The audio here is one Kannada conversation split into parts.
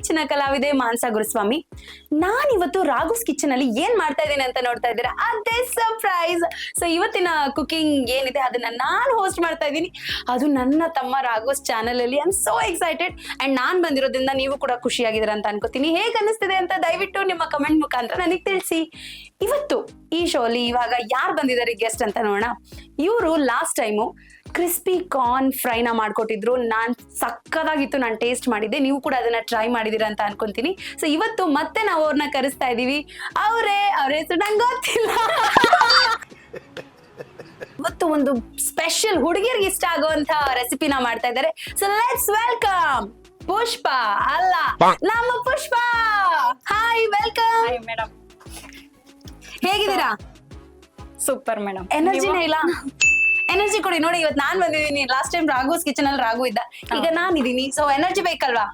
ನೆಚ್ಚಿನ ಕಲಾವಿದೆ ಮಾನಸ ಗುರುಸ್ವಾಮಿ. ನಾನ್ ಇವತ್ತು ರಾಘುಸ್ ಕಿಚನ್ ಅಲ್ಲಿ ಏನ್ ಮಾಡ್ತಾ ಇದ್ದೀನಿ ಅಂತ ನೋಡ್ತಾ ಇದ್ದೀರಾ, ಅದೇ ಸರ್ಪ್ರೈಸ್. ಸೊ ಇವತ್ತಿನ ಕುಕಿಂಗ್ ಏನಿದೆ ಅದನ್ನ ನಾನು ಹೋಸ್ಟ್ ಮಾಡ್ತಾ ಇದ್ದೀನಿ. ಅದು ನನ್ನ ತಮ್ಮ ರಾಘುಸ್ ಚಾನಲ್ ಅಲ್ಲಿ. I am so excited and non ಬಂದಿರೋದ್ರಿಂದ ನೀವು ಕೂಡ ಖುಷಿಯಾಗಿದ್ದೀರಾ ಅಂತ ಅನ್ಕೋತೀನಿ. ಹೇಗ್ ಅನಿಸ್ತಿದೆ ಅಂತ ದಯವಿಟ್ಟು ನಿಮ್ಮ ಕಮೆಂಟ್ ಮುಖಾಂತರ ನನಗೆ ತಿಳಿಸಿ. ಇವತ್ತು ಈ ಶೋ ಅಲ್ಲಿ ಇವಾಗ ಯಾರು ಬಂದಿದ್ದಾರೆ ಗೆಸ್ಟ್ ಅಂತ ನೋಡೋಣ. ಇವರು ಲಾಸ್ಟ್ ಟೈಮು ಕ್ರಿಸ್ಪಿ ಕಾರ್ನ್ ಫ್ರೈನ ಮಾಡ್ಕೊಟ್ಟಿದ್ರು. ನಾನ್ ಸಕ್ಕದಾಗಿತ್ತು, ನಾನು ಟೇಸ್ಟ್ ಮಾಡಿದ್ದೆ. ನೀವು ಕೂಡ ಅದನ್ನ ಟ್ರೈ ಮಾಡಿದೀರಾ ಅಂತ ಅನ್ಕೊಂತೀನಿ. ಸೊ ಇವತ್ತು ಮತ್ತೆ ನಾವು ಅವ್ರನ್ನ ಕರೆಸ್ತಾ ಇದೀವಿ. ಅವ್ರ ಹೆಸರು ನಂಗೆ ಗೊತ್ತಿಲ್ಲ. ಇವತ್ತು ಒಂದು ಸ್ಪೆಷಲ್ ಹುಡುಗಿಯರಿಗೆ ಇಷ್ಟ ಆಗುವಂತ ರೆಸಿಪಿನ ಮಾಡ್ತಾ ಇದ್ದಾರೆ. So let's welcome Pushpa. ಅಲ್ಲ, ನಮ್ಮ Pushpa. Hi, welcome. Hi madam, ಹೇಗಿದ್ದೀರಾ? Super madam. ಎನರ್ಜಿನೇ ಇಲ್ಲ, ಎನರ್ಜಿ ಕೊಡಿ. ನೋಡಿ, ಇವತ್ತು ನಾನ್ ಬಂದಿದ್ದೀನಿ. ಲಾಸ್ಟ್ ಟೈಮ್ ರಾಘುಸ್ ಕಿಚನ್ ಅಲ್ಲಿ ರಾಘು ಇದ್ದ, ಈಗ ನಾನಿದ್ದೀನಿ. ಸೊ ಎನರ್ಜಿ ಬೇಕಲ್ವಾ?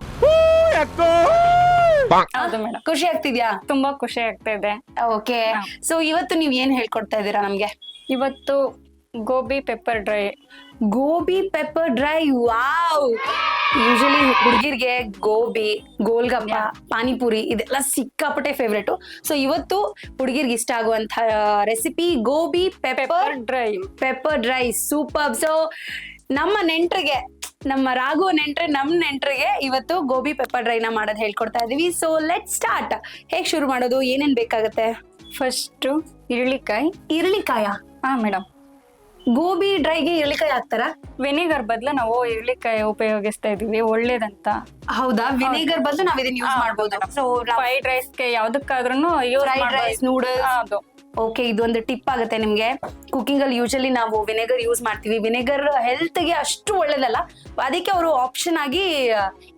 ಹೌದು ಮೇಡಮ್. ಖುಷಿ ಆಗ್ತಿದ್ಯಾ? ತುಂಬಾ ಖುಷಿ ಆಗ್ತಾ ಇದೆ. ಓಕೆ. ಸೊ ಇವತ್ತು ನೀವ್ ಏನ್ ಹೇಳ್ಕೊಡ್ತಾ ಇದ್ದೀರಾ ನಮ್ಗೆ? ಇವತ್ತು gobi pepper dry. Gobi pepper dry. Wow! Usually ಹುಡುಗಿರ್ಗೆ ಗೋಬಿ, ಗೋಲ್ಗಪ್ಪ, ಪಾನಿಪುರಿ ಇದೆಲ್ಲ ಸಿಕ್ಕಾಪಟ್ಟೆ ಫೇವ್ರೇಟು. ಸೊ ಇವತ್ತು ಹುಡುಗಿರ್ಗೆ ಇಷ್ಟ ಆಗುವಂತ recipe gobi pepper dry. Pepper dry super. So ನಮ್ಮ ನೆಂಟ್ರಿಗೆ, ನಮ್ಮ ರಾಘು ನೆಂಟ್ರೆ, ನಮ್ ನೆಂಟ್ರಿಗೆ ಇವತ್ತು ಗೋಬಿ ಪೆಪ್ಪರ್ ಡ್ರೈನ ಮಾಡೋದು ಹೇಳ್ಕೊಡ್ತಾ ಇದೀವಿ. So let start. ಹೇಗ್ ಶುರು ಮಾಡೋದು? ಏನೇನ್ ಬೇಕಾಗತ್ತೆ? ಫಸ್ಟ್ ಈರುಳ್ಳಿಕಾಯಿ. ಈರುಳ್ಳಿಕಾಯ? ಹಾ ಮೇಡಮ್. ಗೋಬಿ ಡ್ರೈಗೆ ಈರುಳ್ಳಿಕಾಯಿ ಹಾಕ್ತಾರ? ವಿನೆಗರ್ ಬದಲು ನಾವು ಈರುಳ್ಳಿಕಾಯಿ ಉಪಯೋಗಿಸ್ತಾ ಇದೀವಿ, ಒಳ್ಳೇದಂತ. ಹೌದಾ? ವಿನೆಗರ್ ಬದಲು ನಾವ್ ಇದನ್ನ ಯೂಸ್ ಮಾಡಬಹುದು. ಸೊ ಫ್ರೈಡ್ ರೈಸ್ಗೆ ಯಾವ್ದಕ್ಕಾದ್ರೂ ಫ್ರೈಡ್ ರೈಸ್, ನೂಡಲ್ಸ್. ಅದು ಓಕೆ, ಇದೊಂದು ಟಿಪ್ ಆಗುತ್ತೆ ನಿಮ್ಗೆ. ಕುಕಿಂಗ್ ಅಲ್ಲಿ ಯೂಶಲಿ ನಾವು ವಿನೆಗರ್ ಯೂಸ್ ಮಾಡ್ತೀವಿ. ವಿನೆಗರ್ ಹೆಲ್ತ್ ಗೆ ಅಷ್ಟು ಒಳ್ಳೇದಲ್ಲ, ಅದಕ್ಕೆ ಅವರು ಆಪ್ಷನ್ ಆಗಿ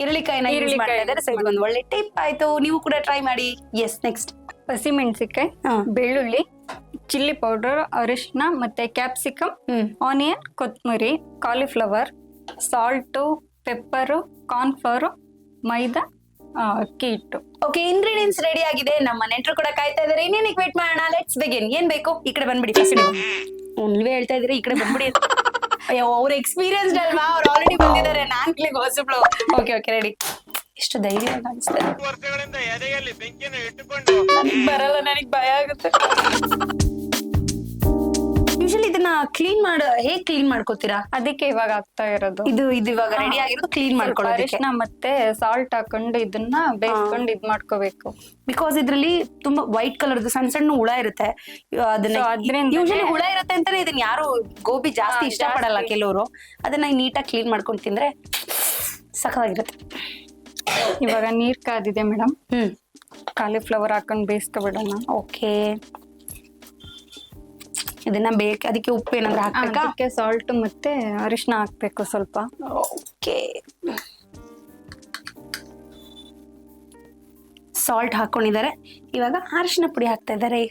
ಈರುಳ್ಳಿಕಾಯಿನ ಯೂಸ್ ಮಾಡ್ತಾ ಇದ್ದಾರೆ. ಸೊ ಇದೊಂದು ಒಳ್ಳೆ ಟಿಪ್ ಆಯ್ತು, ನೀವು ಕೂಡ ಟ್ರೈ ಮಾಡಿ. ಎಸ್, ನೆಕ್ಸ್ಟ್ ಹಸಿಮೆಣಸಿಕಾಯಿ, ಬೆಳ್ಳುಳ್ಳಿ, ಚಿಲ್ಲಿ ಪೌಡರ್, ಅರಿಶಿನ, ಮತ್ತೆ ಕ್ಯಾಪ್ಸಿಕಮ್, ಆನಿಯನ್, ಕೊತ್ತಂಬರಿ, ಕಾಲಿಫ್ಲವರ್, ಸಾಲ್ಟು, ಪೆಪ್ಪರು, ಕಾರ್ನ್ಫ್ಲವರ್, ಮೈದಾ, ಅಕ್ಕಿ ಹಿಟ್ಟು. ಓಕೆ, ಇಂಗ್ರೀಡಿಯೆಂಟ್ಸ್ ರೆಡಿ ಆಗಿದೆ. ನಮ್ಮ ನೆಂಟರು ಕೂಡ ಕಾಯ್ತಾ ಇದಾರೆ. ಇನ್ನೇನಕ್ಕೆ ವೇಟ್ ಮಾಡೋಣ? Let's begin. ಏನ್ ಬೇಕು? ಈ ಕಡೆ ಬಂದ್ಬಿಡಿ. ಫಸ್ಟ್ ನೀವೇ ಹೇಳ್ತಾ ಇದ್ರಿ, ಈ ಕಡೆ ಬಂದ್ಬಿಡಿ. ಅಯ್ಯೋ, ಅವ್ರ ಎಕ್ಸ್ಪೀರಿಯನ್ಸ್ಡ್ ಅಲ್ವಾ, ಅವ್ರು ಆಲ್ರೆಡಿ ಬಂದಿದ್ದಾರೆ. ನಾನ್ ಕ್ಲಿಕ್ ಹೊಸಬ್ಳು. Okay okay, ready. ಎಷ್ಟು ಧೈರ್ಯವಾಗಿ ಅನಿಸ್ತದೆ. ಬರಲ್ಲ, ನನಗ್ ಭಯ ಆಗುತ್ತೆ. ಯೂಶಲಿ ಇದನ್ನ ಹೇಗ್ ಕ್ಲೀನ್ ಮಾಡ್ಕೋತೀರಾ? ಅದಕ್ಕೆ ಇವಾಗ ಆಗ್ತಾ ಇರೋದು. ಇದು ಇವಾಗ ರೆಡಿ ಆಗಿರೋದು ಕ್ಲೀನ್ ಮಾಡ್ಕೊಳ್ಳೋದಕ್ಕೆ. ಅರಿಶಿನ ಮತ್ತೆ ಸಾಲ್ಟ್ ಹಾಕೊಂಡು ಇದನ್ನ ಬೇಯಿಸ್ಕೊಂಡು ಇದ್ ಮಾಡ್ಕೋಬೇಕು. ಬಿಕಾಸ್ ಇದ್ರಲ್ಲಿ ತುಂಬಾ ವೈಟ್ ಕಲರ್ ಸಣ್ಣ ಸಣ್ಣ ಹುಳ ಇರುತ್ತೆ. ಅದನ್ನ ಯೂಶಲಿ ಹುಳ ಇರುತ್ತೆ ಅಂತಾನೆ ಇದನ್ನ ಯಾರು ಗೋಬಿ ಜಾಸ್ತಿ ಇಷ್ಟ ಪಡಲ್ಲ ಕೆಲವರು. ಅದನ್ನ ನೀಟಾಗಿ ಕ್ಲೀನ್ ಮಾಡ್ಕೊಂಡು ತಿಂದ್ರೆ ಸಖತ್ತಾಗಿರುತ್ತೆ. ಇವಾಗ ನೀರ್ ಕಾದಿದೆ ಮೇಡಮ್. ಕಾಲಿಫ್ಲವರ್ ಹಾಕೊಂಡು ಬೇಯಿಸ್ಕೊಬಿಡೋಣ. ಓಕೆ, ಇದನ್ನ ಅದಕ್ಕೆ ಉಪ್ಪು ಏನಾದ್ರು ಹಾಕ್ಬೇಕಾ? ಅದಕ್ಕೆ ಸಾಲ್ಟ್ ಮತ್ತೆ ಅರಿಶಿನ ಹಾಕ್ಬೇಕು ಸ್ವಲ್ಪ. ಓಕೆ, ಸಾಲ್ಟ್ ಹಾಕೊಂಡಿದ್ದಾರೆ. ಇವಾಗ ಅರಿಶಿನ ಪುಡಿ ಹಾಕ್ತಾ ಇದ್ದಾರೆ.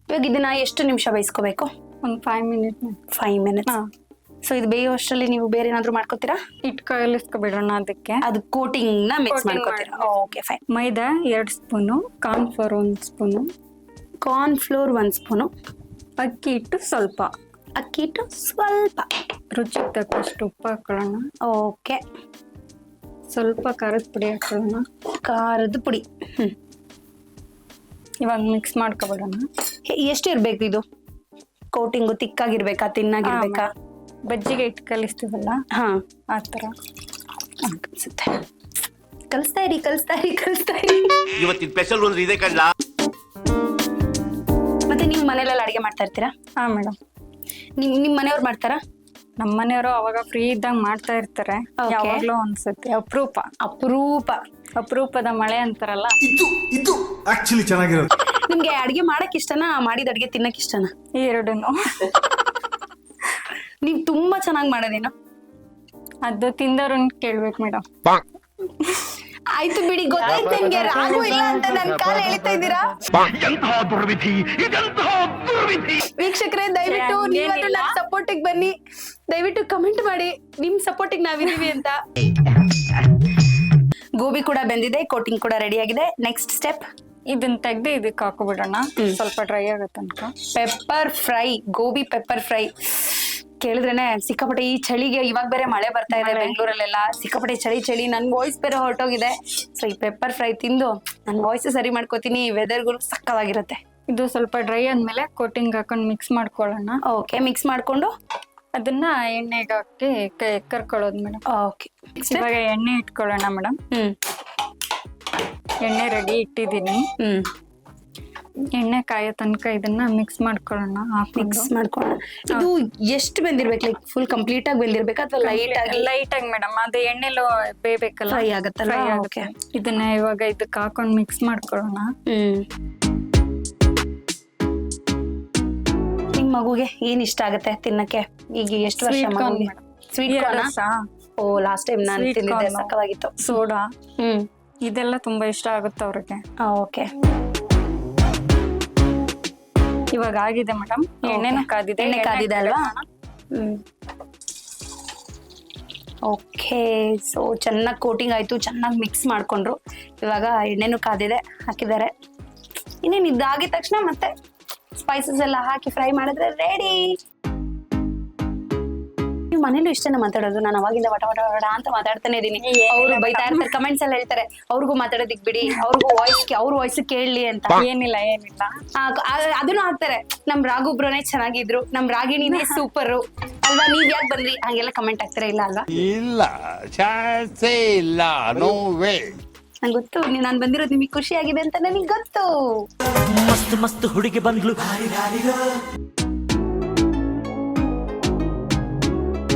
ಇವಾಗ ಇದನ್ನ ಎಷ್ಟು ನಿಮಿಷ ಬೇಯಿಸ್ಕೋಬೇಕು? ಒಂದು 5 ಮಿನಿಟ್. 5 ಮಿನಿಟ್ಸ್. ಸೊ ಇದು ಬೇಯುವಷ್ಟರಲ್ಲಿ ನೀವು ಬೇರೆ ಏನಾದ್ರು ಮಾಡ್ಕೋತೀರಾ? ಹಿಟ್ಟು ಕಲಿಸ್ಕೊಬಿಡೋಣ. ಅದಕ್ಕೆ ಅದು ಕೋಟಿಂಗ್ ನ ಮಿಕ್ಸ್ ಮಾಡ್ಕೋತೀರಾ? Okay, fine. Maida 2 spoon, cornflower 1 spoon, cornflour 1 spoon, ಅಕ್ಕಿ ಹಿಟ್ಟು ಸ್ವಲ್ಪ, ಅಕ್ಕಿ ಹಿಟ್ಟು ಸ್ವಲ್ಪ, ರುಚಿಗೆ ತಕ್ಕಷ್ಟು ಉಪ್ಪು ಹಾಕೊಳ್ಳೋಣ. ಓಕೆ, ಸ್ವಲ್ಪ ಖಾರದ ಪುಡಿ ಹಾಕೊಳ್ಳೋಣ. ಖಾರದ ಪುಡಿ. ಇವಾಗ ಮಿಕ್ಸ್ ಮಾಡ್ಕೊಬಿಡೋಣ. ಎಷ್ಟು ಇರ್ಬೇಕು ಇದು ಕೋಟಿಂಗು? ತಿಕ್ಕಾಗಿರ್ಬೇಕಾ, ತಿನ್ನಾಗಿರ್ಬೇಕಾ? ಬಜ್ಜಿಗೆ ಹಿಟ್ಟು ಕಲಿಸ್ತೀವಲ್ಲ, ಹಾ, ಆ ತರ ಅನ್ಸುತ್ತೆ. ಕಲಿಸ್ತಾ ಇರಿ, ಕಲಿಸ್ತಾ ಇರಿ, ಕಲಿಸ್ತಾ ಇರಿ. ಇವತ್ತಿನ ಸ್ಪೆಷಲ್ ಒಂದು ಇದೆ ಕಣ್ಲಾ. ಮತ್ತೆ ನೀವು ಮನೇಲೆಲ್ಲ ಅಡಿಗೆ ಮಾಡ್ತಾ ಇರ್ತೀರಾ? ಹಾ ಮೇಡಮ್. ನಿಮ್ ಮನೆಯವ್ರು ಮಾಡ್ತಾರಾ? ನಮ್ಮ ಮನೆಯವರು ಅವಾಗ ಫ್ರೀ ಇದ್ದಾಗ ಮಾಡ್ತಾ ಇರ್ತಾರೆ. ಯಾವಾಗ್ಲೂ ಅನ್ಸುತ್ತೆ. ಅಪರೂಪ ಅಪರೂಪ, ಅಪರೂಪದ ಮಳೆ ಅಂತಾರಲ್ಲ, ಇದು ಆಕ್ಚುಲಿ ಚೆನ್ನಾಗಿರೋದು. ನಿಮ್ಗೆ ಅಡಿಗೆ ಮಾಡಕ್ ಇಷ್ಟನಾ, ಮಾಡಿದ ಅಡಿಗೆ ತಿನ್ನಕ್ ಇಷ್ಟನಾ? ಎರಡೂನು. ನೀವ್ ತುಂಬಾ ಚೆನ್ನಾಗಿ ಮಾಡೋದೇನೋ. ಅದು ತಿಂದವ್ರನ್ನ ಕೇಳ್ಬೇಕು ಮೇಡಮ್. ಆಯ್ತು ಬಿಡಿ, ಗೊತ್ತಾಯ್ತು ನಿಮ್ಗೆ ರಾಘು ಇಲ್ಲ ಅಂತ ನನ್ ಕಾಲ ಎಳಿತಾ ಇದ್ದೀರಾ. ವೀಕ್ಷಕರೇ, ದಯವಿಟ್ಟು ನೀವಾದ್ರೂ ನನ್ನ ಸಪೋರ್ಟಿಗೆ ಬನ್ನಿ. ದಯವಿಟ್ಟು ಕಮೆಂಟ್ ಮಾಡಿ, ನಿಮ್ ಸಪೋರ್ಟಿಗೆ ನಾವಿದೀವಿ ಅಂತ. ಗೋಬಿ ಕೂಡ ಬೆಂದಿದೆ, ಕೋಟಿಂಗ್ ಕೂಡ ರೆಡಿ ಆಗಿದೆ. ನೆಕ್ಸ್ಟ್ ಸ್ಟೆಪ್, ಇದನ್ನ ತೆಗ್ದು ಇದಕ್ಕೆ ಹಾಕೋಬಿಡೋಣ. ಸ್ವಲ್ಪ ಡ್ರೈ ಆಗೋ ತನಕ. Pepper fry, gobi pepper fry ಕೇಳಿದ್ರೇನೆ ಸಿಕ್ಕಾಪಟ್ಟೆ ಈ ಚಳಿಗೆ ಇವಾಗ ಬೇರೆ ಮಳೆ ಬರ್ತಾ ಇದೆ ಬೆಂಗಳೂರಲ್ಲೆಲ್ಲ ಸಿಕ್ಕಾಪಟ್ಟೆ ಚಳಿ ನನ್ ವಾಯ್ಸ್ ಬೇರೆ ಹೊರಟೋಗಿದೆ. ಸೊ ಈ ಪೆಪ್ಪರ್ ಫ್ರೈ ತಿಂದು ನನ್ ವಾಯ್ಸ್ ಸರಿ ಮಾಡ್ಕೋತೀನಿ. ವೆದರ್ಗಳು ಸಕ್ಕವಾಗಿರುತ್ತೆ. ಇದು ಸ್ವಲ್ಪ ಡ್ರೈ ಆದ್ಮೇಲೆ ಕೋಟಿಂಗ್ ಹಾಕೊಂಡು ಮಿಕ್ಸ್ ಮಾಡ್ಕೊಳ್ಳೋಣ. ಓಕೆ, ಮಿಕ್ಸ್ ಮಾಡ್ಕೊಂಡು ಅದನ್ನ ಎಣ್ಣೆಗೆ ಹಾಕಿ ಕರ್ಕೊಳ್ಳೋದು ಮೇಡಮ್. ಓಕೆ, ಇವಾಗ ಎಣ್ಣೆ ಇಟ್ಕೊಳ್ಳೋಣ ಮೇಡಮ್. ಎಣ್ಣೆ ರೆಡಿ ಇಟ್ಟಿದ್ದೀನಿ. ಎಣ್ಣೆ ಕಾಯೋ ತನಕ ಇದನ್ನ ಮಿಕ್ಸ್ ಮಾಡ್ಕೊಳ್ಳೋಣ. ಮಿಕ್ಸ್ ಮಾಡ್ಕೊಳ್ಳೋಣ. ಇದು ಎಷ್ಟು ಬೆಂದಿರ್ಬೇಕು? ಲೈಕ್ ಫುಲ್ ಕಂಪ್ಲೀಟ್ ಆಗಿ ಬೆಂದಿರ್ಬೇಕಾ ಅಥವಾ ಲೈಟ್ ಆಗಿ ಮೇಡಮ್? ಅದು ಎಣ್ಣೆಲೋ ಬೇಯಬೇಕಲ್ಲ, ಫ್ರೈ ಆಗತ್ತಲ್ಲ. ಆಗುತ್ತೆ. ಇದನ್ನ ಇವಾಗ ಇದಕ್ಕೆ ಹಾಕೊಂಡು ಮಿಕ್ಸ್ ಮಾಡ್ಕೊಳ್ಳೋಣ. ನಿಮ್ ಮಗುಗೆ ಏನ್ ಇಷ್ಟ ಆಗುತ್ತೆ ತಿನ್ನಕ್ಕೆ? ಈಗ ಎಷ್ಟು ವರ್ಷ ಮಗುಗೆ? Sweet corn. Oh, last time ನಾನು ತಿಂದಿದ್ದೆ, ಸಕ್ಕತ್ತಾಗಿತ್ತು. ಸೋಡಾ ಇದೆಲ್ಲ ತುಂಬಾ ಇಷ್ಟ ಆಗುತ್ತೆ ಅವ್ರಿಗೆ. ಓಕೆ, ಇವಾಗ ಆಗಿದೆ ಮೇಡಮ್. ಎಣ್ಣೆನೂ ಕಾದಿದೆ. ಎಣ್ಣೆ ಕಾದಿದೆ ಅಲ್ವಾ? ಓಕೆ, ಸೊ ಚೆನ್ನಾಗಿ ಕೋಟಿಂಗ್ ಆಯ್ತು, ಚೆನ್ನಾಗಿ ಮಿಕ್ಸ್ ಮಾಡ್ಕೊಂಡ್ರು. ಇವಾಗ ಎಣ್ಣೆನೂ ಕಾದಿದೆ, ಹಾಕಿದ್ದಾರೆ. ಇನ್ನೇನು ಇದಾಗಿದ ತಕ್ಷಣ ಮತ್ತೆ ಸ್ಪೈಸಸ್ ಎಲ್ಲ ಹಾಕಿ ಫ್ರೈ ಮಾಡಿದ್ರೆ ರೆಡಿ. ನೀವು ಮನೇಲೂ ಇಷ್ಟನ ಮಾತಾಡೋದು? ನಾನು ಅವಾಗಿಂದ ವಟ ವಟ ವಟ ಅಂತ ಮಾತಾಡ್ತಾನೆ ಇದೀನಿ. ಅವ್ರು ಬೈತಾ ಇರ್ತಾರೆ, ಕಮೆಂಟ್ಸ್ ಎಲ್ಲ ಹೇಳ್ತಾರೆ ಅವ್ರಿಗೂ ಮಾತಾಡೋದಿಕ್ ಬಿಡಿ, ಅವ್ರಿಗೂ ಅವ್ರ ವಾಯ್ಸ್ ಕೇಳಲಿ ಅಂತ. ಏನಿಲ್ಲ ಅದನ್ನು ಹಾಕ್ತಾರೆ. ನಮ್ ರಾಘುಬ್ರನೇ ಚೆನ್ನಾಗಿದ್ರು, ನಮ್ ರಾಗಿಣಿನೇ ಸೂಪರ್ ಅಲ್ವಾ, ನೀವ್ ಯಾಕೆ ಬಂದ್ರಿ ಹಂಗೆಲ್ಲ ಕಮೆಂಟ್ ಹಾಕ್ತಾರೆ. ಇಲ್ಲ ಅಲ್ವಾ? ಇಲ್ಲ, ಚಾನ್ಸೇ ಇಲ್ಲ, ನೋ ವೇ. ನಂಗೆ ಗೊತ್ತು ನಾನು ಬಂದಿರೋದು ನಿಮಗೆ ಖುಷಿ ಆಗಿದೆ ಅಂತ ನನಗೆ ಗೊತ್ತು. ಮಸ್ತ್ ಮಸ್ತ್ ಹುಡುಗಿ ಬಂದ್ಲು.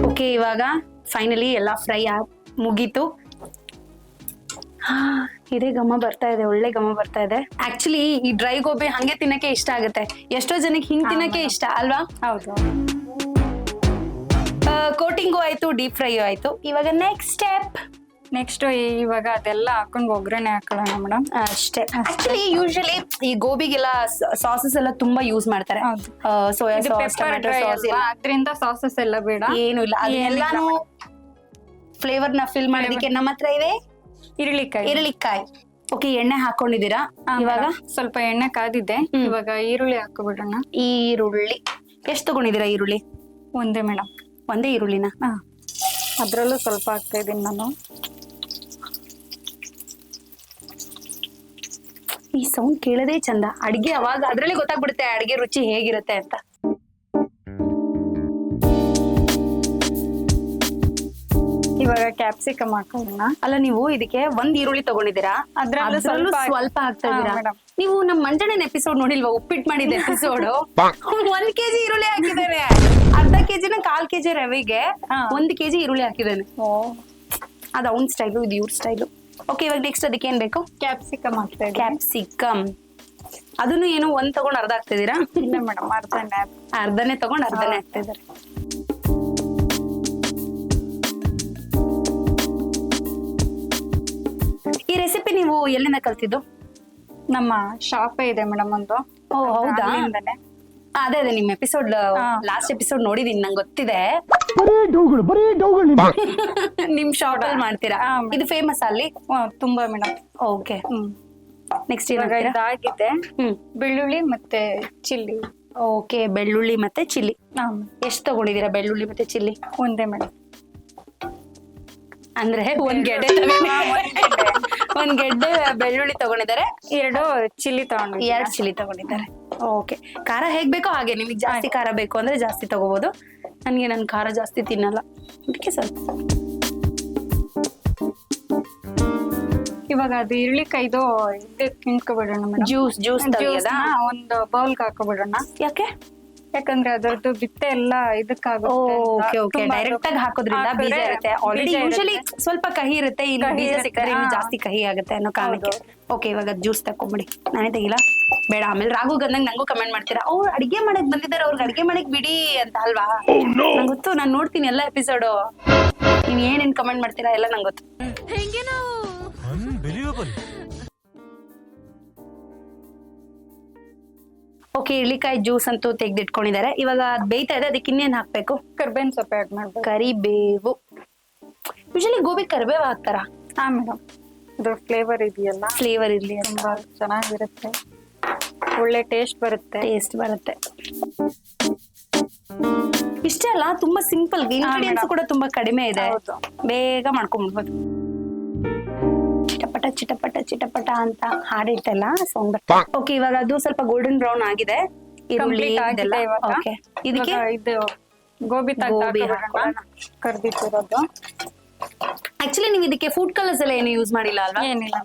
ಓಕೆ, ಇವಾಗ ಫೈನಲಿ ಎಲ್ಲ ಫ್ರೈ ಮುಗೀತು. ಇದೇ ಘಮ ಬರ್ತಾ ಇದೆ, ಒಳ್ಳೆ ಘಮ ಬರ್ತಾ ಇದೆ. ಆಕ್ಚುಲಿ ಈ ಡ್ರೈ ಗೋಬಿ ಹಂಗೆ ತಿನ್ನಕ್ಕೆ ಇಷ್ಟ ಆಗುತ್ತೆ. ಎಷ್ಟೋ ಜನಕ್ಕೆ ಹಿಂಗ್ ತಿನ್ನಕ್ಕೆ ಇಷ್ಟ ಅಲ್ವಾ? ಹೌದು. ಕೋಟಿಂಗು ಆಯ್ತು, ಡೀಪ್ ಫ್ರೈ ಆಯ್ತು. ಇವಾಗ ನೆಕ್ಸ್ಟ್ ಇವಾಗ ಅದೆಲ್ಲ ಹಾಕೊಂಡು ಒಗ್ಗರಣೆ ಹಾಕೊಳ್ಳೋಣ ಮೇಡಮ್. ಅಷ್ಟೇ. ಆಕ್ಚುಲಿ ಯೂಶಲಿ ಈ ಗೋಬಿಗೆಲ್ಲ ಸಾಸಸ್ ಎಲ್ಲ ತುಂಬಾ ಯೂಸ್ ಮಾಡ್ತಾರೆ. ಸೋಯಾ ಸಾಸ್, ಟೊಮ್ಯಾಟೊ ಸಾಸ್, ಅದರಿಂದ ಸಾಸಸ್ ಎಲ್ಲ ಬೇಡ, ಏನು ಇಲ್ಲ. ಅದೆಲ್ಲಾನು ಫ್ಲೇವರ್ ನ ಫಿಲ್ ಮಾಡೋದಕ್ಕೆ ನಮ್ಮ ಹತ್ರ ಇದೆ ಈರುಳ್ಳಿಕಾಯಿ. ಓಕೆ, ಎಣ್ಣೆ ಹಾಕೊಂಡಿದ್ದೀರಾ? ಇವಾಗ ಸ್ವಲ್ಪ ಎಣ್ಣೆ ಕಾದಿದೆ. ಇವಾಗ ಈರುಳ್ಳಿ ಹಾಕೋಬಿಡೋಣ. ಈರುಳ್ಳಿ ಎಷ್ಟು ತಗೊಂಡಿದ್ದೀರಾ? ಈರುಳ್ಳಿ ಒಂದೇ ಮೇಡಮ್. ಒಂದೇ ಈರುಳ್ಳಿನ? ಅದ್ರಲ್ಲೂ ಸ್ವಲ್ಪ ಹಾಕ್ತಾ ಇದೀನಿ ನಾನು. ಈ ಸೌಂಡ್ ಕೇಳೋದೇ ಚಂದ. ಅಡಿಗೆ ಅವಾಗ ಅದ್ರಲ್ಲಿ ಗೊತ್ತಾಗ್ಬಿಡುತ್ತೆ ಅಡಿಗೆ ರುಚಿ ಹೇಗಿರುತ್ತೆ ಅಂತ. ಇವಾಗ ಕ್ಯಾಪ್ಸಿಕಮ್ ಹಾಕೋಣ. ಅಲ್ಲ, ನೀವು ಇದಕ್ಕೆ ಒಂದ್ ಈರುಳ್ಳಿ ತಗೊಂಡಿದ್ದೀರಾ, ಅದ್ರಲ್ಲೂ ಸ್ವಲ್ಪ ಹಾಕ್ತಾ ಇದೀರಾ. ನೀವು ನಮ್ ಮಂಜಣ್ಣನ ಎಪಿಸೋಡ್ ನೋಡಿಲ್ವಾ? ಉಪ್ಪಿಟ್ಟು ಮಾಡಿದ ಎಪಿಸೋಡ್. 1 kg ಈರುಳ್ಳಿ ಹಾಕಿದ್ದಾರೆ. ಅರ್ಧ ಕೆಜಿನ 1/4 kg ರವೆಗೆ 1 kg ಈರುಳ್ಳಿ ಹಾಕಿದ್ದಾನೆ. ಅದು ಅವ್ನ ಸ್ಟೈಲು, ಇದು ಇವ್ರ ಸ್ಟೈಲು. ಓಕೆ, ಇವಾಗ ನೆಕ್ಸ್ಟ್ ಅದಕ್ಕೆ ಏನ್ ಬೇಕು? ಕ್ಯಾಪ್ಸಿಕಮ್ ಹಾಕ್ತಾ ಇದ್ದೀನಿ. ಕ್ಯಾಪ್ಸಿಕಮ್ ಅದನ್ನು ಏನು ಒಂದ್ ತಗೊಂಡ್ ಅರ್ಧ ಹಾಕ್ತಿದ್ದೀರಾ? ಇಲ್ಲ ಮೇಡಮ್, ಅರ್ಧನೇ ತಗೊಂಡ್ ಅರ್ಧನೇ ಹಾಕ್ತಾ ಇದ್ದಾರೆ. ಈ ರೆಸಿಪಿ ನೀವು ಎಲ್ಲಿಂದ ಕಲ್ತಿದ್ದು? ನಮ್ಮ ಶಾಪೇ ಇದೆ ಮೇಡಮ್ ಒಂದು. ಓ, ಹೌದಾ? ಅದೇ ನಿಮ್ ಎಪಿಸೋಡ್, ಲಾಸ್ಟ್ ಎಪಿಸೋಡ್ ನೋಡಿದೀನಿ, ನಂಗೆ ಗೊತ್ತಿದೆ. ನಿಮ್ ಶಾಪ್ ಅಲ್ಲಿ ಮಾಡ್ತೀರಾ? ಇದು ಫೇಮಸ್ ಅಲ್ಲಿ ತುಂಬಾ ಮೇಡಮ್. ಓಕೆ, ನೆಕ್ಸ್ಟ್ ಇದಾಗಿದೆ. ಬೆಳ್ಳುಳ್ಳಿ ಮತ್ತೆ ಚಿಲ್ಲಿ. ಓಕೆ, ಬೆಳ್ಳುಳ್ಳಿ ಮತ್ತೆ ಚಿಲ್ಲಿ ಎಷ್ಟು ತಗೊಂಡಿದೀರಾ? ಬೆಳ್ಳುಳ್ಳಿ ಮತ್ತೆ ಚಿಲ್ಲಿ ಒಂದೇ ಮೇಡಮ್. ಅಂದ್ರೆ ಒಂದ್ ಗೆಡ್ಡೆ ಬೆಳ್ಳುಳ್ಳಿ ತಗೊಂಡಿದ್ದಾರೆ, 2 ಚಿಲ್ಲಿ ತಗೊಂಡಿದ್ದಾರೆ. 2 ಚಿಲ್ಲಿ ತಗೊಂಡಿದ್ದಾರೆ. ಓಕೆ, ಖಾರ ಹೇಗ್ ಬೇಕೋ ಹಾಗೆ. ನಿಮಗೆ ಜಾಸ್ತಿ ಖಾರ ಬೇಕು ಅಂದ್ರೆ ಜಾಸ್ತಿ ತಗೋಬಹುದು. ನನ್ಗೆ ನನ್ ಖಾರ ಜಾಸ್ತಿ ತಿನ್ನಲ್ಲ, ಅದಕ್ಕೆ ಸ್ವಲ್ಪ. ಇವಾಗ ಅದು ಈರುಳ್ಳಿಕಾಯ್ದು ಇದಕ್ಕೆ ಹಿಂಡ್ಕೊಬಿಡೋಣ ಮೇಡಮ್. ಜ್ಯೂಸ್ ಒಂದು ಬೌಲ್ಗೆ ಹಾಕೋಬಿಡೋಣ. ಯಾಕೆ? ಯಾಕಂದ್ರೆ ಅದರದ್ದು ಬಿತ್ತೆ ಎಲ್ಲ ಇದಕ್ಕಾಗುತ್ತೆ. ಡೈರೆಕ್ಟ್ ಆಗಿ ಹಾಕೋದ್ರಿಂದ ಬೀಜ ಇರುತ್ತೆ. ಆಲ್ರೆಡಿ ಯೂಶಲಿ ಸ್ವಲ್ಪ ಕಹಿ ಇರುತ್ತೆ, ಇನ್ನು ಬೀಜ ಸಿಕ್ಕರೆ ಇನ್ನು ಜಾಸ್ತಿ ಕಹಿ ಆಗುತ್ತೆ ಅನ್ನೋ ಕಾರಣಕ್ಕೆ. ಓಕೆ, ಇವಾಗ ಜ್ಯೂಸ್ ತಕೊಂಬಿಡಿ. ನಾನೇ ತೆಗಿಲ್ಲ, ಬೇಡ. ಆಮೇಲೆ ರಾಘು ಗಂದಂಗ್ ನಂಗೂ ಕಮೆಂಟ್ ಮಾಡ್ತೀರಾ, ಅವ್ರು ಅಡಿಗೆ ಮಾಡಕ್ ಬಂದಿದ್ದಾರೆ, ಅವ್ರಿಗೆ ಅಡಿಗೆ ಮಾಡಕ್ ಬಿಡಿ ಅಂತ ಅಲ್ವಾ? ನಂಗೆ ಗೊತ್ತು, ನಾನು ನೋಡ್ತೀನಿ ಎಲ್ಲ ಎಪಿಸೋಡು. ನೀವ್ ಏನೇನ್ ಕಮೆಂಟ್ ಮಾಡ್ತೀರಾ ಎಲ್ಲ ನಂಗೆ ಗೊತ್ತು. ಓಕೆ, ಇಳ್ಳಿಕಾಯಿ ಜ್ಯೂಸ್ ಅಂತೂ ತೆಗ್ದಿಟ್ಕೊಂಡಿದ್ದಾರೆ. ಇವಾಗ ಅದ್ ಬೇಯ್ತಾ ಇದೆ, ಅದಕ್ಕೆ ಇನ್ನೇನ್ ಹಾಕ್ಬೇಕು? ಕರ್ಬೇವಿನ ಸೊಪ್ಪು ಆಡ್ ಮಾಡ್ಬೇಕು. ಕರಿಬೇವು. ಯೂಶಲಿ ಗೋಬಿ ಕರಿಬೇವು ಹಾಕ್ತಾರ? ಹಾ ಮೇಡಮ್, ಅದ್ರ ಫ್ಲೇವರ್ ಇದೆಯಲ್ಲ, ಫ್ಲೇವರ್ ಇರ್ಲಿ, ತುಂಬಾ ಚೆನ್ನಾಗಿರುತ್ತೆ, ಒಳ್ಳೆ ಟೇಸ್ಟ್ ಬರುತ್ತೆ. ಇಷ್ಟೇ ಅಲ್ಲ, ತುಂಬಾ ಸಿಂಪಲ್, ಇಂಗ್ರೀಡಿಯೆಂಟ್ಸ್ madam. ಕೂಡ ತುಂಬಾ ಕಡಿಮೆ ಇದೆ, ಹೌದು. ಬೇಗ ಮಾಡ್ಕೊಂಡ್ಬಿಡ್ಬೋದು. ಚಿಟಪಟ ಚಿಟಪಟ ಚಿಟಪಟ ಅಂತ ಹಾಡಿರ್ತಲ್ಲ ಸೌಂಡ್ ಬರ್ತದೆ. ಓಕೆ, ಇವಾಗ ಅದು ಸ್ವಲ್ಪ ಗೋಲ್ಡನ್ ಬ್ರೌನ್ ಆಗಿದೆ, ಈರುಳ್ಳಿ Complete ಇದೆಲ್ಲ. ಆಗಿದೆ ಇವಾಗ. ಓಕೆ, ಇದಕ್ಕೆ ಇವಾಗ ಇದು ಗೋಬಿ ಗೋಬಿ ಹಾಕೊಳ್ಳೋಣ. ಕರ್ದಿಟ್ಟಿರೋದು ಆಕ್ಚುಲಿ ನೀವು ಇದಕ್ಕೆ ಫುಡ್ ಕಲರ್ಸ್ ಎಲ್ಲ ಏನು ಯೂಸ್ ಮಾಡಿಲ್ಲ ಅಲ್ವಾ? ಏನಿಲ್ಲ.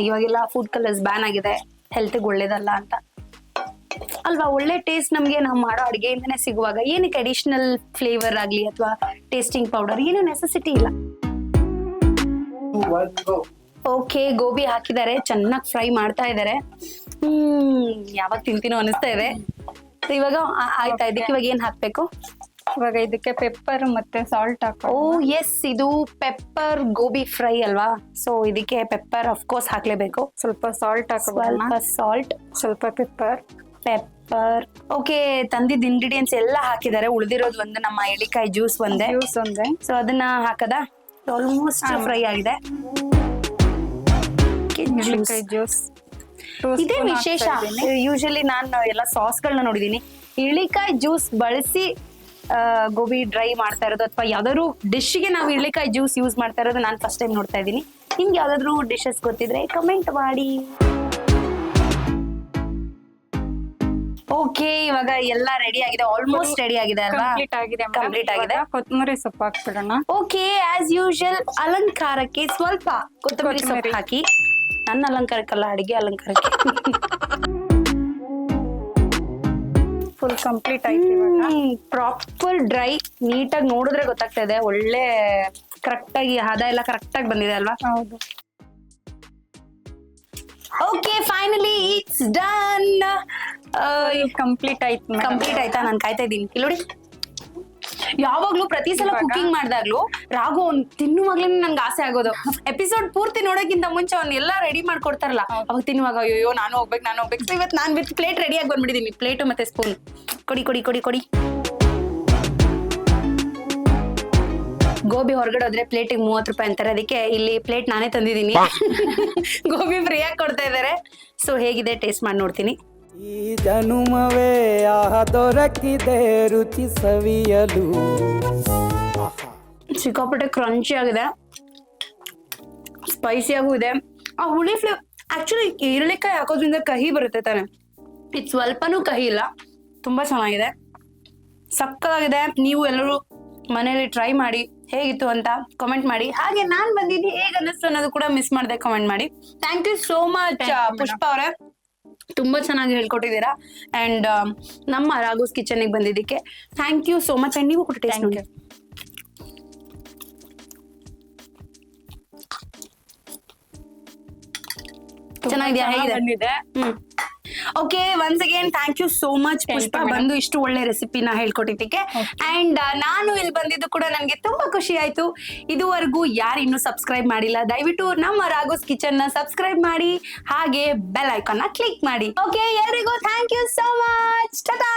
ಇವಾಗೆಲ್ಲ ಫುಡ್ ಕಲರ್ಸ್ ಬ್ಯಾನ್ ಆಗಿದೆ, ಹೆಲ್ತ್ ಒಳ್ಳೇದಲ್ಲ ಅಂತ ಅಲ್ವಾ? ಒಳ್ಳೆ ಟೇಸ್ಟ್ ನಮ್ಗೆ ನಾವು ಮಾಡೋ ಅಡಿಗೆಯಿಂದನೇ ಸಿಗುವಾಗ ಏನಕ್ಕೆ ಅಡಿಷನಲ್ ಫ್ಲೇವರ್ ಆಗ್ಲಿ ಅಥವಾ ಟೇಸ್ಟಿಂಗ್ ಪೌಡರ್ ಏನು ನೆಸೆಸಿಟಿ ಇಲ್ಲ. ಓಕೆ, ಗೋಬಿ ಹಾಕಿದ್ದಾರೆ, ಚೆನ್ನಾಗಿ ಫ್ರೈ ಮಾಡ್ತಾ ಇದ್ದಾರೆ. ಯಾವಾಗ ತಿಂತೀನೋ ಅನಿಸ್ತಾ ಇದೆ. ಇವಾಗ ಆಯ್ತಾ, ಇದಕ್ಕೆ ಇವಾಗ ಏನ್ ಹಾಕ್ಬೇಕು? ಇವಾಗ ಇದಕ್ಕೆ ಪೆಪ್ಪರ್ ಮತ್ತೆ ಸಾಲ್ಟ್ ಓ ಹಾಕೋ. ಎಸ್, ಇದು ಪೆಪ್ಪರ್ ಗೋಬಿ ಫ್ರೈ ಅಲ್ವಾ? ಸೊ ಇದಕ್ಕೆ ಪೆಪ್ಪರ್ ಆಫ್ ಕೋರ್ಸ್ ಹಾಕ್ಲೇಬೇಕು. ಸ್ವಲ್ಪ ಸಾಲ್ಟ್ ಹಾಕೋಣ, ಸ್ವಲ್ಪ ಸಾಲ್ಟ್, ಸ್ವಲ್ಪ ಪೆಪ್ಪರ್. ಓಕೆ, ತಂದಿದ್ದ ಇಂಗ್ರೀಡಿಯೆಂಟ್ಸ್ ಎಲ್ಲ ಹಾಕಿದ್ದಾರೆ. ಉಳಿದಿರೋದು ಒಂದು ನಮ್ಮ ಎಳಿಕಾಯಿ ಜ್ಯೂಸ್ ಒಂದೇ. ಜ್ಯೂಸ್ ಒಂದೇ. ಸೊ ಅದನ್ನ ಹಾಕದ ಆಲ್ಮೋಸ್ಟ್ ಫ್ರೈ ಆಗಿದೆ. ಎಳ್ಳಿಕಾಯಿ ಜ್ಯೂಸ್ ಇದೇ ವಿಶೇಷ. ಯೂಶಲಿ ನಾನು ಎಲ್ಲ ಸಾಸ್ಗಳನ್ನ ನೋಡಿದೀನಿ, ಇಳಿಕಾಯಿ ಜ್ಯೂಸ್ ಬಳಸಿ ಗೋಬಿ ಡ್ರೈ ಮಾಡ್ತಾ ಇರೋದು ಅಥವಾ ಯಾವ್ದಾದ್ರು ಡಿಶ್ಗೆ ನಾವು ಇಳಿಕಾಯಿ ಜ್ಯೂಸ್ ಯೂಸ್ ಮಾಡ್ತಾ ಇರೋದು ನಾನು ಫಸ್ಟ್ ಟೈಮ್ ನೋಡ್ತಾ ಇದ್ದೀನಿ. ನಿಮ್ಗೆ ಯಾವ್ದಾದ್ರು ಡಿಶಸ್ ಗೊತ್ತಿದ್ರೆ ಕಮೆಂಟ್ ಮಾಡಿ. ಓಕೆ, ಇವಾಗ ಎಲ್ಲ ರೆಡಿ ಆಗಿದೆ, ಆಲ್ಮೋಸ್ಟ್ ರೆಡಿ ಆಗಿದೆ ಅಲ್ವಾ? ಕಂಪ್ಲೀಟ್ ಆಗಿದೆ. ಕಂಪ್ಲೀಟ್ ಆಗಿದೆ. ಕೊತ್ತಂಬರಿ ಸೊಪ್ಪು ಹಾಕ್ಬಿಡೋಣ. ಓಕೆ, ಆಸ್ ಯೂಶುವಲ್ ಅಲಂಕಾರಕ್ಕೆ ಸ್ವಲ್ಪ ಕೊತ್ತಂಬರಿ ಸೊಪ್ಪು ಕೊತ್ತಂಬರಿ. ಹಾಕಿ. ನನ್ನ ಅಲಂಕಾರಕ್ಕಲ್ಲ, ಅಡಿಗೆ ಅಲಂಕಾರಕ್ಕೆ. ಫುಲ್ ಕಂಪ್ಲೀಟ್ ಆಯ್ತು. ಇವಾಗ ಪ್ರಾಪರ್ ಡ್ರೈ, ನೀಟಾಗಿ ನೋಡಿದ್ರೆ ಗೊತ್ತಾಗ್ತಾ ಇದೆ, ಒಳ್ಳೆ ಕರೆಕ್ಟ್ ಆಗಿ ಹದ ಎಲ್ಲ ಕರೆಕ್ಟ್ ಆಗಿ ಬಂದಿದೆ ಅಲ್ವಾ? ಹೌದು. Okay, finally it's done. Complete ಆಯ್ತು. ಕಂಪ್ಲೀಟ್ ಆಯ್ತಾ? ನಾನು ಕಾಯ್ತಾ ಇದ್ದೀನಿ. ಇಲ್ಲಿ ನೋಡಿ, ಯಾವಾಗ್ಲೂ ಪ್ರತಿ ಸಲ ಇವಾಗ? ಕುಕಿಂಗ್ ಮಾಡಿದಾಗ್ಲೂ ರಾಘು ಅವ್ನ್ ತಿನ್ನುವಾಗ್ಲೇ ನನ್ಗೆ ಆಸೆ ಆಗೋದು. ಎಪಿಸೋಡ್ ಪೂರ್ತಿ ನೋಡೋಕ್ಕಿಂತ ಮುಂಚೆ ಅವ್ನ್ ಎಲ್ಲ ರೆಡಿ ಮಾಡ್ಕೊಡ್ತಾರಲ್ಲ, ಅವಾಗ ತಿನ್ನುವಾಗ ಅಯ್ಯೋ ನಾನು ಹೋಗ್ಬೇಕು. ಸೊ ಇವತ್ತು ನಾನು ವಿತ್ ಪ್ಲೇಟ್ ರೆಡಿ ಆಗಿ ಬಂದ್ಬಿಟ್ಟಿದ್ದೀನಿ. ಪ್ಲೇಟು ಮತ್ತೆ ಸ್ಪೂನ್ ಕೊಡಿ. ಗೋಬಿ ಹೊರಗಡೆ ಹೋದ್ರೆ ಪ್ಲೇಟಿಗೆ 30 ರೂಪಾಯಿ ಅಂತಾರೆ, ಅದಕ್ಕೆ ಇಲ್ಲಿ ಪ್ಲೇಟ್ ನಾನೇ ತಂದಿದ್ದೀನಿ. ಗೋಬಿ ಫ್ರೀ ಆಗಿ ಕೊಡ್ತಾ ಇದಾರೆ. ಸೊ ಹೇಗಿದೆ ಟೇಸ್ಟ್ ಮಾಡಿ ನೋಡ್ತೀನಿ. ಈ ಜನುಮವೇ ದೊರಕಿದೆ ರುಚಿ ಸವಿಯಲು. ಸಿಕ್ಕಾಪಟ್ಟೆ ಕ್ರಂಚಿ ಆಗಿದೆ, ಸ್ಪೈಸಿಯಾಗೂ ಇದೆ. ಆ ಹುಳಿ ಫ್ಲೇವರ್, ಆಕ್ಚುಲಿ ಈರುಳ್ಳಿಕಾಯಿ ಹಾಕೋದ್ರಿಂದ ಕಹಿ ಬರುತ್ತೆ ತಾನೆ, ಇದು ಸ್ವಲ್ಪನೂ ಕಹಿ ಇಲ್ಲ. ತುಂಬಾ ಚೆನ್ನಾಗಿದೆ, ಸಕ್ಕತ್ತಾಗಿದೆ. ನೀವು ಎಲ್ಲರೂ ಮನೇಲಿ ಟ್ರೈ ಮಾಡಿ, ಹೇಗಿತ್ತು ಅಂತ ಕಮೆಂಟ್ ಮಾಡಿ. ಹಾಗೆ ನಾನ್ ಬಂದಿದ್ದೀನಿ ಹೇಗೆ ಅನ್ನಿಸ್ತು ಅನ್ನೋದು ಕೂಡ ಮಿಸ್ ಮಾಡದೆ ಕಮೆಂಟ್ ಮಾಡಿ. Thank you so much Pushpa ಅವರೇ, ತುಂಬಾ ಚೆನ್ನಾಗಿ ಹೇಳ್ಕೊಟ್ಟಿದ್ದೀರಾ. ಅಂಡ್ ನಮ್ಮ ರಾಘುಸ್ ಕಿಚನ್ಗೆ ಬಂದಿದ್ದಕ್ಕೆ thank you so much. And ನೀವು ಕೂಡ ಟೇಸ್ಟ್ ನೋಡಿ. ಚೆನ್ನಾಗಿದೆಯಾ? ಹೇಗಿದೆ? Okay, once again thank you so much Pushpa, ಬಂದು ಇಷ್ಟು ಒಳ್ಳೆ ರೆಸಿಪಿನ ಹೇಳ್ಕೊಟ್ಟಿದ್ದಕ್ಕೆ. ಅಂಡ್ ನಾನು ಇಲ್ಲಿ ಬಂದಿದ್ದು ಕೂಡ ನನಗೆ ತುಂಬಾ ಖುಷಿ ಆಯ್ತು. ಇದುವರೆಗೂ ಯಾರು ಇನ್ನೂ ಸಬ್ಸ್ಕ್ರೈಬ್ ಮಾಡಿಲ್ಲ, ದಯವಿಟ್ಟು ನಮ್ಮ ರಾಘೋಸ್ ಕಿಚನ್ ನ ಸಬ್ಸ್ಕ್ರೈಬ್ ಮಾಡಿ, ಹಾಗೆ ಬೆಲ್ ಐಕಾನ್ ನ ಕ್ಲಿಕ್ ಮಾಡಿ. ಓಕೆ, ಎಲ್ರಿಗೂ thank you so much. Tata.